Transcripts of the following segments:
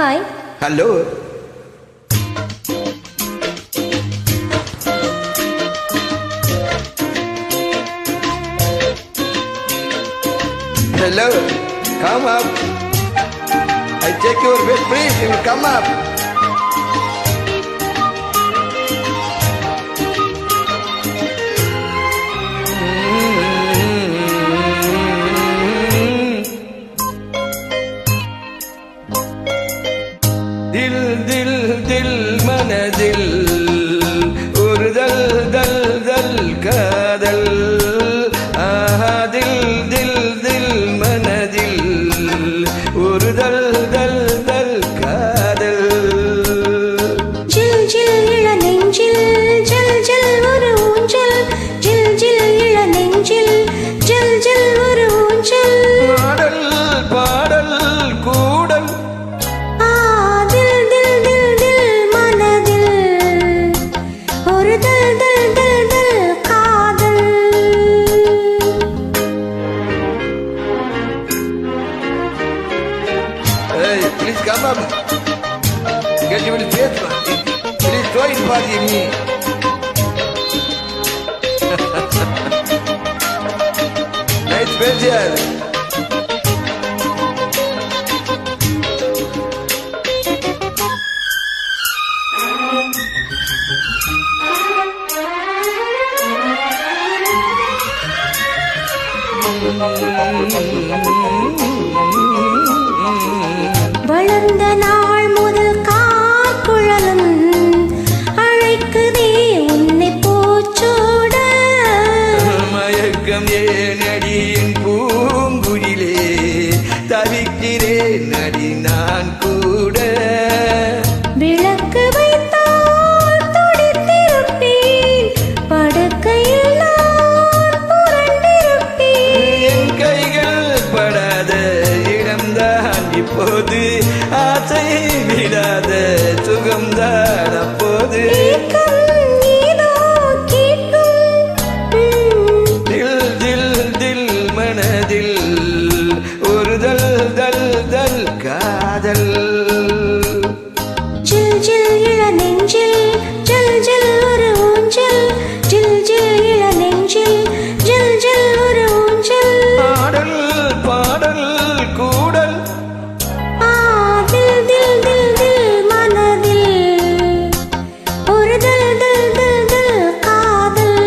Hi. Hello. Hello. Come up. I take your bed, please. You come up. दिल दिल दिल மனதில் ஒரு दल दल दल காதல் ஆஹா दिल दिल दिल மனதில் ஒரு दल दल दल காதல் ஜில் ஜில் இள நெஞ்சில் ஜல் ஜல் ஒரு ஊஞ்சல் ஜில் ஜில் இள நெஞ்சில் ஜல் ஜல் ஒரு ஊஞ்சல் பாடல் பாடல் கூடல் Please come up. Get you will face one. Please join party me. Nice picture. வளர்ந்த நாள் முதல் காக்குழலும் அழைக்குதே உன்னை போச்சோட மயக்கம் ஏன் அடியின் பூங்குயிலே தவிக்கிறேன் அடி நான் கூட விளக்கு வைத்தால் துடித்திருப்பேன் படுக்கையில் நான் புரண்டிருப்பேன் என் கைகள் படாத இடம்தான் இப்போது ஆசை விடாத சுகம்தான் அப்போது தில் தில் தில் மனதில் ஒரு दल दल दल காதல் ஜில் ஜில் இள நெஞ்சில் ஜல் ஜல் ஒரு ஊஞ்சல் ஜில் ஜில் இள நெஞ்சில் ஜல் ஜல் ஒரு ஊஞ்சல் பாடல் பாடல் கூடல் தில் தில் தில் தில் மனதில் ஒரு दल दल दल दल காதல்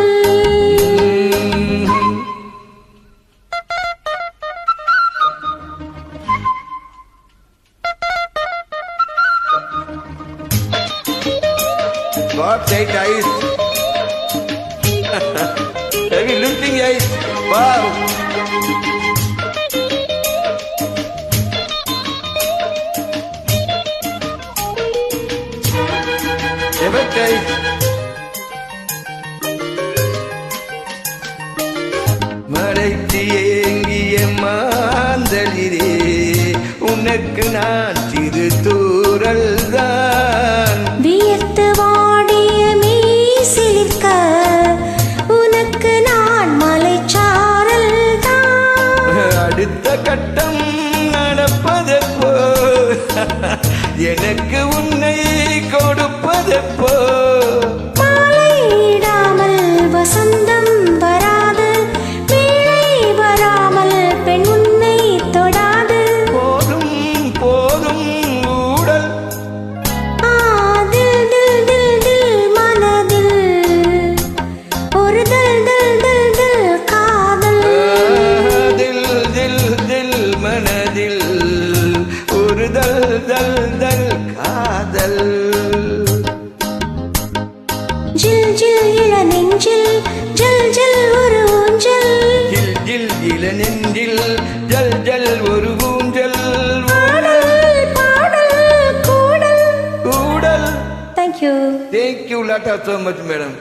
God take eyes. Have you looking eyes? Wow. Effect eyes. மறைத்து ஏங்கிய மாந்தளிரே உனக்கு நான் சிறு தூரல் தான் வியர்த்து வாடிய மீசிலிருக்க உனக்கு நான் மலைச்சாரல் தான் அடுத்த கட்டம் நடப்பதப்போ எனக்கு உன்னை கொடுப்பதப்போ மாலையிடாமல் வசந்தம் வராது வேளை வராமல் பெண் உன்னை தொடாது போதும் போதும் ஊடல் தில் தில் தில் தில் மனதில் ஒரு दल दल दल दल காதல் தில் தில் தில் மனதில் ஒரு दल दल दल காதல் ஜில் ஜில் இள நெஞ்சில் ஜல் ஜல் ஒரு ஊஞ்சல் ஜில் ஜில் இள நெஞ்சில் ஜல் ஜல் ஒரு ஊஞ்சல் பாடல் பாடல் கூடல் ஊடல் Thank you. Thank you, Lata, so much, madam.